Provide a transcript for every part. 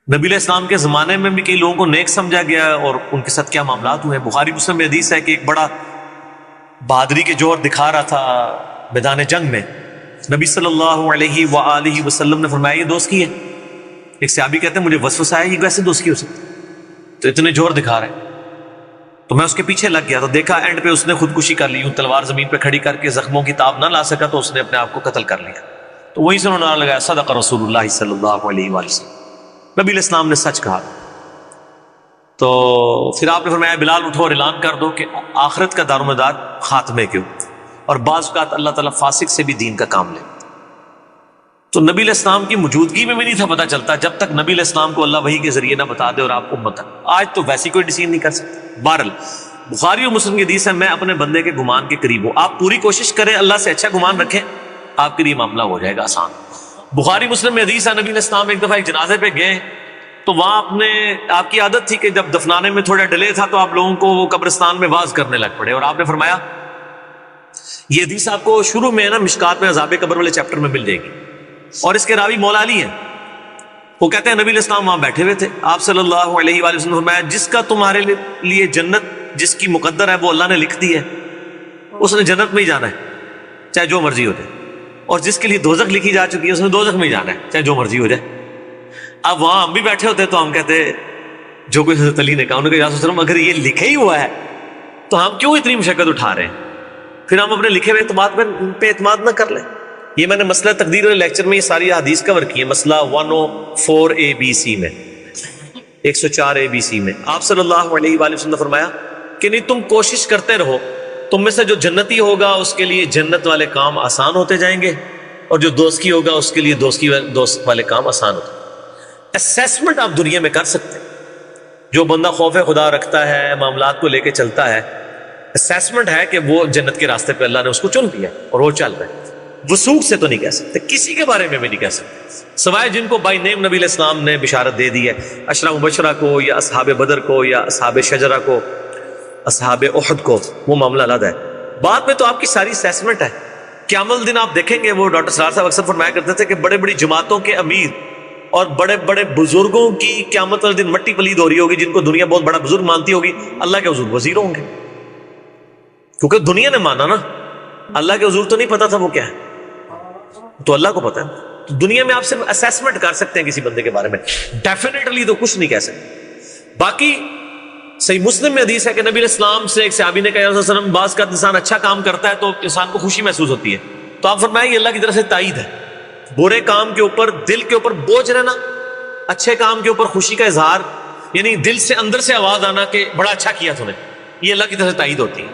نبی علیہ السلام کے زمانے میں بھی کئی لوگوں کو نیک سمجھا گیا اور ان کے ساتھ کیا معاملات ہوئے ہیں۔ بخاری مسلم میں حدیث ہے کہ ایک بڑا بہادری کے جوہر دکھا رہا تھا میدان جنگ میں، نبی صلی اللہ علیہ وآلہ وسلم نے فرمایا یہ دوست کی ہے۔ ایک صحابی کہتے ہیں مجھے وسوسہ آیا یہ کیسے دوست کی ہو سکتا، تو اتنے جوہر دکھا رہے ہیں۔ تو میں اس کے پیچھے لگ گیا تو دیکھا اینڈ پہ اس نے خودکشی کر لی، تلوار زمین پہ کھڑی کر کے زخموں کی تاب نہ لا سکا تو اس نے اپنے آپ کو قتل کر لیا۔ تو وہیں سے انہوں نے نعرہ لگایا صدق رسول اللہ صلی اللہ علیہ وآلہ وسلم، نبی علیہ السلام نے سچ کہا۔ تو پھر آپ نے فرمایا بلال اٹھو اور اعلان کر دو کہ آخرت کا دار و مدار خاتمے کے اور بعض اوقات اللہ تعالیٰ فاسق سے بھی دین کا کام لے۔ تو نبی علیہ السلام کی موجودگی میں بھی نہیں تھا پتہ چلتا جب تک نبی علیہ السلام کو اللہ وحی کے ذریعے نہ بتا دے اور آپ امت۔ آج تو ویسی کوئی ڈیسیژن نہیں کر سکتے۔ بہرحال بخاری اور مسلم کی حدیث ہے میں اپنے بندے کے گمان کے قریب ہوں، آپ پوری کوشش کریں اللہ سے اچھا گمان رکھیں، آپ کے لیے معاملہ ہو جائے گا آسان۔ بخاری مسلم میں حدیث ہے نبی علیہ السلام ایک دفعہ ایک جنازے پہ گئے تو وہاں آپ کی عادت تھی کہ جب دفنانے میں تھوڑا ڈیلے تھا تو آپ لوگوں کو وہ قبرستان میں واز کرنے لگ پڑے، اور آپ نے فرمایا یہ حدیث آپ کو شروع میں نا مشکات میں عذاب قبر والے چیپٹر میں مل جائے گی، اور اس کے راوی مولا علی ہیں۔ وہ کہتے ہیں نبی علیہ السلام وہاں بیٹھے ہوئے تھے، آپ صلی اللہ علیہ وآلہ وسلم نے فرمایا جس کا تمہارے لیے جنت جس کی مقدر ہے وہ اللہ نے لکھ دی ہے، اس نے جنت میں ہی جانا ہے چاہے جو مرضی ہو جائے، اور جس کے لیے دوزخ لکھی جا چکی ہے اس نے دوزخ میں ہی جانا ہے چاہے جو مرضی ہو جائے۔ اب وہاں ہم بھی بیٹھے ہوتے تو ہم کہتے جو کوئی حضرت علی نے کہا، انہوں نے کہا یا رسول اللہ اگر یہ لکھا ہی ہوا ہے تو ہم کیوں اتنی مشقت اٹھا رہے ہیں، پھر ہم اپنے لکھے ہوئے پہ اعتماد نہ کر لیں۔ یہ میں نے مسئلہ تقدیر والے لیکچر میں یہ ساری حدیث کور کی ہے، مسئلہ 104 ABC میں 104 ABC میں آپ صلی اللہ علیہ وآلہ وسلم نے فرمایا کہ نہیں تم کوشش کرتے رہو، تم میں سے جو جنتی ہوگا اس کے لیے جنت والے کام آسان ہوتے جائیں گے، اور جو دوست کی ہوگا اس کے لیے دوست والے کام آسان ہوتے۔ اسیسمنٹ آپ دنیا میں کر سکتے ہیں، جو بندہ خوف خدا رکھتا ہے معاملات کو لے کے چلتا ہے، اسیسمنٹ ہے کہ وہ جنت کے راستے پہ اللہ نے اس کو چن لیا اور وہ چل رہا ہے۔ وثوق سے تو نہیں کہہ سکتے، کسی کے بارے میں بھی نہیں کہہ سکتے سوائے جن کو بائی نیم نبی علیہ السلام نے بشارت دے دی ہے، عشرہ مبشرہ کو یا اصحاب بدر کو یا اصحاب شجرہ کو اصحاب احد کو، وہ معاملہ علیحدہ ہے۔ بعد میں تو آپ کی ساری اسیسمنٹ ہے۔ قیامت دن آپ دیکھیں گے، وہ ڈاکٹر سرار صاحب اکثر فرمایا کرتے تھے کہ بڑے بڑی جماعتوں کے امیر اور بڑے بڑے بزرگوں کی قیامت والے دن مٹی پلید ہو رہی ہوگی، جن کو دنیا بہت بڑا بزرگ مانتی ہوگی، اللہ کے حضور وزیر ہوں گے، کیونکہ دنیا نے مانا نا، اللہ کے حضور تو نہیں پتا تھا وہ کیا ہے، تو اللہ کو پتا ہے۔ تو دنیا میں آپ سے اسیسمنٹ کر سکتے ہیں کسی بندے کے بارے میں، ڈیفینیٹلی تو کچھ نہیں کہہ سکتے۔ باقی صحیح مسلم میں حدیث ہے کہ نبی علیہ السلام سے ایک صحابی نے کہا یا رسول اللہ صلی اللہ علیہ وسلم بعض کا انسان اچھا کام کرتا ہے تو انسان کو خوشی محسوس ہوتی ہے، تو آپ فرمائیں یہ اللہ کی طرف سے تائید ہے۔ برے کام کے اوپر دل کے اوپر بوجھ رہنا، اچھے کام کے اوپر خوشی کا اظہار، یعنی دل سے اندر سے آواز آنا کہ بڑا اچھا کیا تم نے، یہ اللہ کی طرف سے تائید ہوتی ہے۔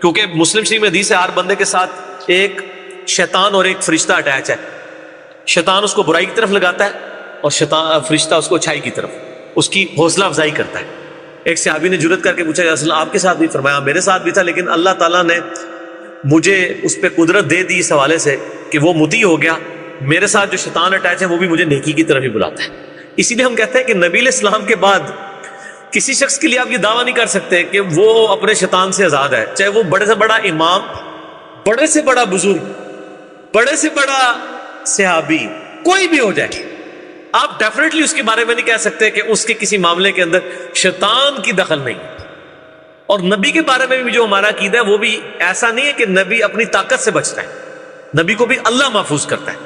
کیونکہ مسلم شریف میں حدیث ہے ہر بندے کے ساتھ ایک شیطان اور ایک فرشتہ اٹیچ ہے، شیطان اس کو برائی کی طرف لگاتا ہے اور فرشتہ اس کو اچھائی کی طرف، اس کی حوصلہ افزائی کرتا ہے۔ ایک صحابی نے جرأت کر کے پوچھا یا رسول اللہ آپ کے ساتھ بھی؟ فرمایا میرے ساتھ بھی تھا، لیکن اللہ تعالیٰ نے مجھے اس پہ قدرت دے دی اس حوالے سے کہ وہ مطیع ہو گیا، میرے ساتھ جو شیطان اٹیچ ہے وہ بھی مجھے نیکی کی طرف ہی بلاتا ہے۔ اسی لیے ہم کہتے ہیں کہ نبی علیہ السلام کے بعد کسی شخص کے لیے آپ یہ دعویٰ نہیں کر سکتے کہ وہ اپنے شیطان سے آزاد ہے، چاہے وہ بڑے سے بڑا امام، بڑے سے بڑا بزرگ، بڑے سے بڑا صحابی، کوئی بھی ہو جائے، آپ ڈیفینیٹلی اس کے بارے میں نہیں کہہ سکتے کہ اس کے کسی معاملے کے اندر شیطان کی دخل نہیں۔ اور نبی کے بارے میں بھی جو ہمارا عقیدہ ہے وہ بھی ایسا نہیں ہے کہ نبی اپنی طاقت سے بچتا ہے، نبی کو بھی اللہ محفوظ کرتا ہے۔